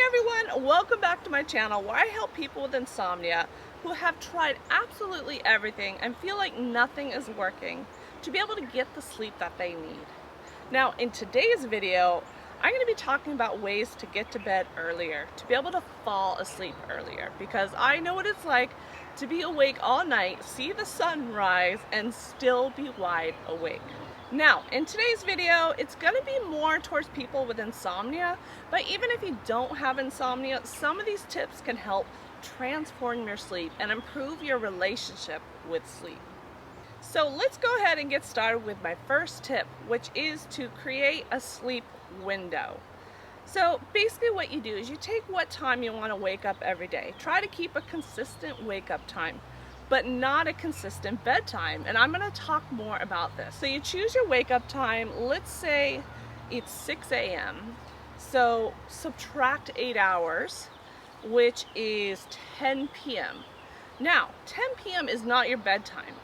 everyone, welcome back to my channel where I help people with insomnia who have tried absolutely everything and feel like nothing is working to be able to get the sleep that they need. Now in today's video, I'm going to be talking about ways to get to bed earlier, to be able to fall asleep earlier, because I know what it's like to be awake all night, see the sun rise, and still be wide awake. Now, in today's video, it's going to be more towards people with insomnia, but even if you don't have insomnia, some of these tips can help transform your sleep and improve your relationship with sleep. So let's go ahead and get started with my first tip, which is to create a sleep window. So basically what you do is you take what time you want to wake up every day. Try to keep a consistent wake up time, but not a consistent bedtime. And I'm going to talk more about this. So you choose your wake up time. Let's say it's 6 a.m. So subtract 8 hours, which is 10 p.m. Now, 10 p.m. is not your bedtime.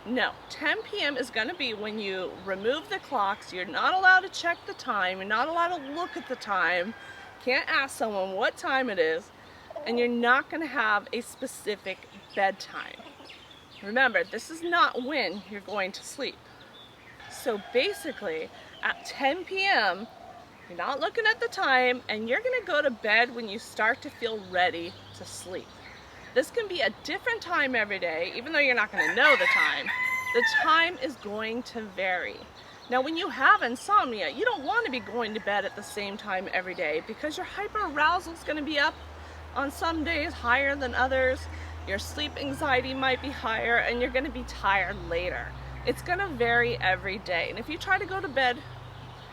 No, 10 p.m. is going to be when you remove the clocks. You're not allowed to check the time. You're not allowed to look at the time. Can't ask someone what time it is. And you're not going to have a specific bedtime. Remember, this is not when you're going to sleep. So basically, at 10 p.m., you're not looking at the time, and you're going to go to bed when you start to feel ready to sleep. This can be a different time every day, even though you're not going to know the time. The time is going to vary. Now, when you have insomnia, you don't want to be going to bed at the same time every day because your hyperarousal is going to be up on some days higher than others. Your sleep anxiety might be higher, and you're going to be tired later. It's going to vary every day. And if you try to go to bed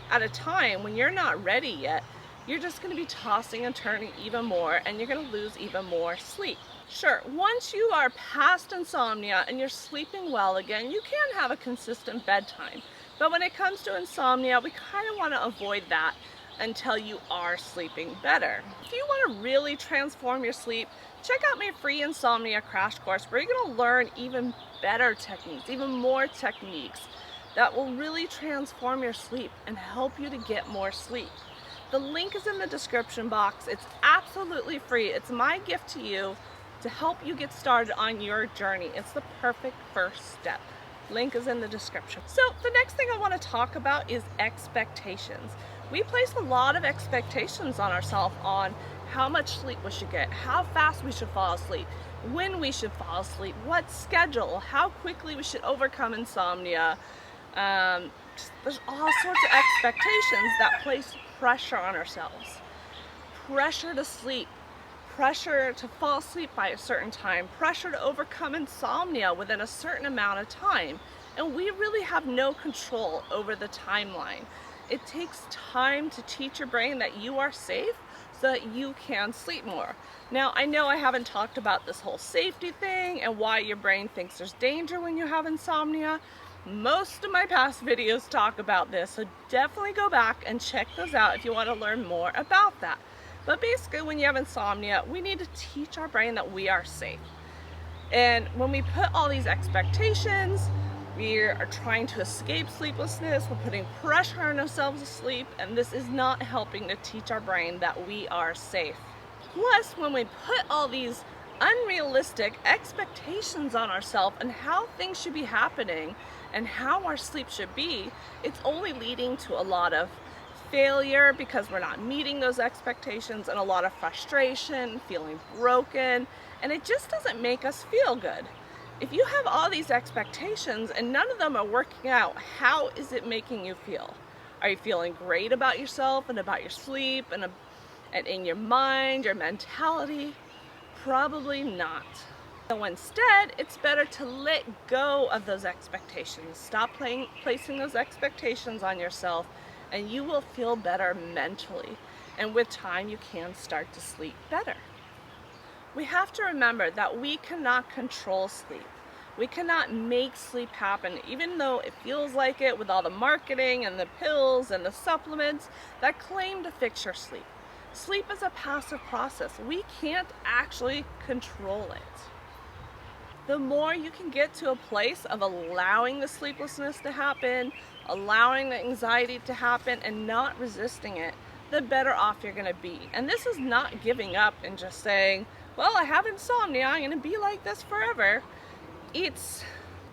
at a time when you're not ready yet, you're just going to be tossing and turning even more, and you're going to lose even more sleep. Sure, once you are past insomnia and you're sleeping well again, you can have a consistent bedtime. But when it comes to insomnia, we kind of want to avoid that until you are sleeping better. If you want to really transform your sleep, check out my free Insomnia Crash Course where you're going to learn even better techniques, even more techniques that will really transform your sleep and help you to get more sleep. The link is in the description box. It's absolutely free. It's my gift to you to help you get started on your journey. It's the perfect first step. Link is in the description. So the next thing I want to talk about is expectations. We place a lot of expectations on ourselves on how much sleep we should get, how fast we should fall asleep, when we should fall asleep, what schedule, how quickly we should overcome insomnia. There's all sorts of expectations that place pressure on ourselves. Pressure to sleep, pressure to fall asleep by a certain time, pressure to overcome insomnia within a certain amount of time. And we really have no control over the timeline. It takes time to teach your brain that you are safe so that you can sleep more. Now, I know I haven't talked about this whole safety thing and why your brain thinks there's danger when you have insomnia. Most of my past videos talk about this, so definitely go back and check those out if you want to learn more about that. But basically, when you have insomnia, we need to teach our brain that we are safe. And when we put all these expectations, we are trying to escape sleeplessness, we're putting pressure on ourselves to sleep, and this is not helping to teach our brain that we are safe. Plus, when we put all these unrealistic expectations on ourselves and how things should be happening and how our sleep should be, it's only leading to a lot of failure because we're not meeting those expectations, and a lot of frustration, feeling broken, and it just doesn't make us feel good. If you have all these expectations and none of them are working out, how is it making you feel? Are you feeling great about yourself and about your sleep and in your mind, your mentality? Probably not. So instead, it's better to let go of those expectations. Stop placing those expectations on yourself, and you will feel better mentally. And with time, you can start to sleep better. We have to remember that we cannot control sleep. We cannot make sleep happen, even though it feels like it with all the marketing and the pills and the supplements that claim to fix your sleep. Sleep is a passive process. We can't actually control it. The more you can get to a place of allowing the sleeplessness to happen, allowing the anxiety to happen, and not resisting it, the better off you're going to be. And this is not giving up and just saying, well, I have insomnia, I'm going to be like this forever. It's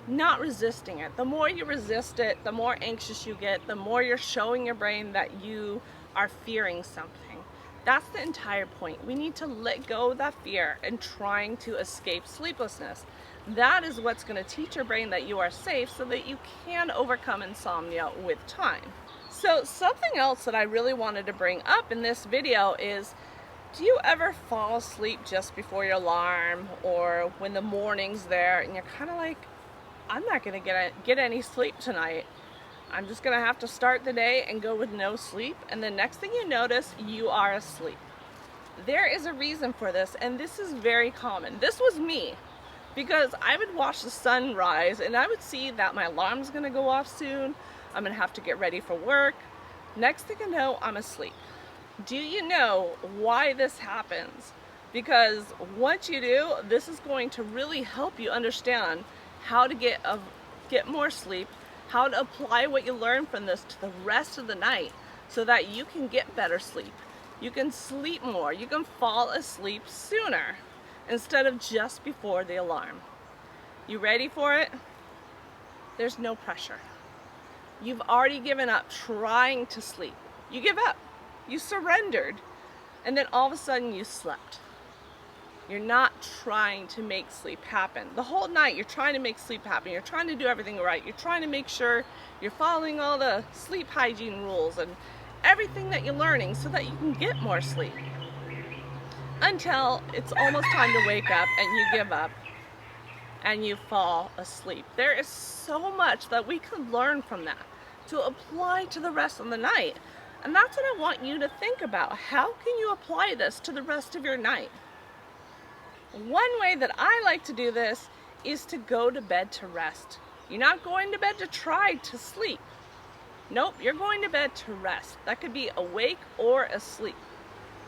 not resisting it. The more you resist it, the more anxious you get, the more you're showing your brain that you are fearing something. That's the entire point. We need to let go of that fear and trying to escape sleeplessness. That is what's going to teach your brain that you are safe so that you can overcome insomnia with time. So something else that I really wanted to bring up in this video is, do you ever fall asleep just before your alarm or when the morning's there and you're kind of like, I'm not going to get any sleep tonight. I'm just going to have to start the day and go with no sleep, and the next thing you notice, you are asleep. There is a reason for this, and this is very common. This was me, because I would watch the sun rise and I would see that my alarm's going to go off soon. I'm going to have to get ready for work. Next thing I know, I'm asleep. Do you know why this happens? Because once you do, this is going to really help you understand how to get more sleep, how to apply what you learn from this to the rest of the night so that you can get better sleep. You can sleep more. You can fall asleep sooner instead of just before the alarm. You ready for it? There's no pressure. You've already given up trying to sleep. You give up. You surrendered. And then all of a sudden you slept. You're not trying to make sleep happen. The whole night you're trying to make sleep happen. You're trying to do everything right. You're trying to make sure you're following all the sleep hygiene rules and everything that you're learning so that you can get more sleep. Until it's almost time to wake up and you give up and you fall asleep. There is so much that we can learn from that to apply to the rest of the night. And that's what I want you to think about. How can you apply this to the rest of your night? One way that I like to do this is to go to bed to rest. You're not going to bed to try to sleep. Nope, you're going to bed to rest. That could be awake or asleep.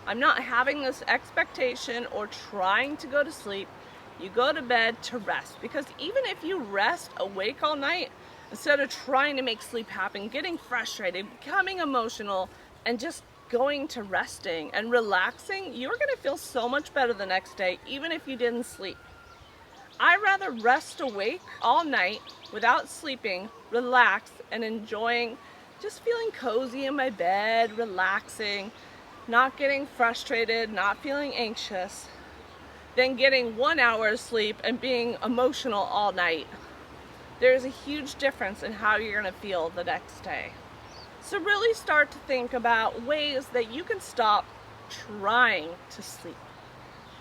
I'm not having this expectation or trying to go to sleep. You go to bed to rest, because even if you rest awake all night, instead of trying to make sleep happen, getting frustrated, becoming emotional, and just going to resting and relaxing, you're going to feel so much better the next day, even if you didn't sleep. I'd rather rest awake all night without sleeping, relax, and enjoying just feeling cozy in my bed, relaxing, not getting frustrated, not feeling anxious, than getting 1 hour of sleep and being emotional all night. There's a huge difference in how you're going to feel the next day. So really start to think about ways that you can stop trying to sleep.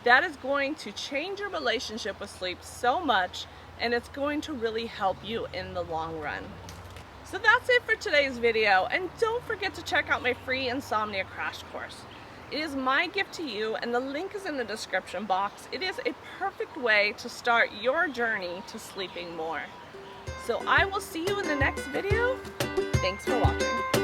That is going to change your relationship with sleep so much, and it's going to really help you in the long run. So that's it for today's video, and don't forget to check out my free Insomnia Crash Course. It is my gift to you, and the link is in the description box. It is a perfect way to start your journey to sleeping more. So I will see you in the next video. Thanks for watching.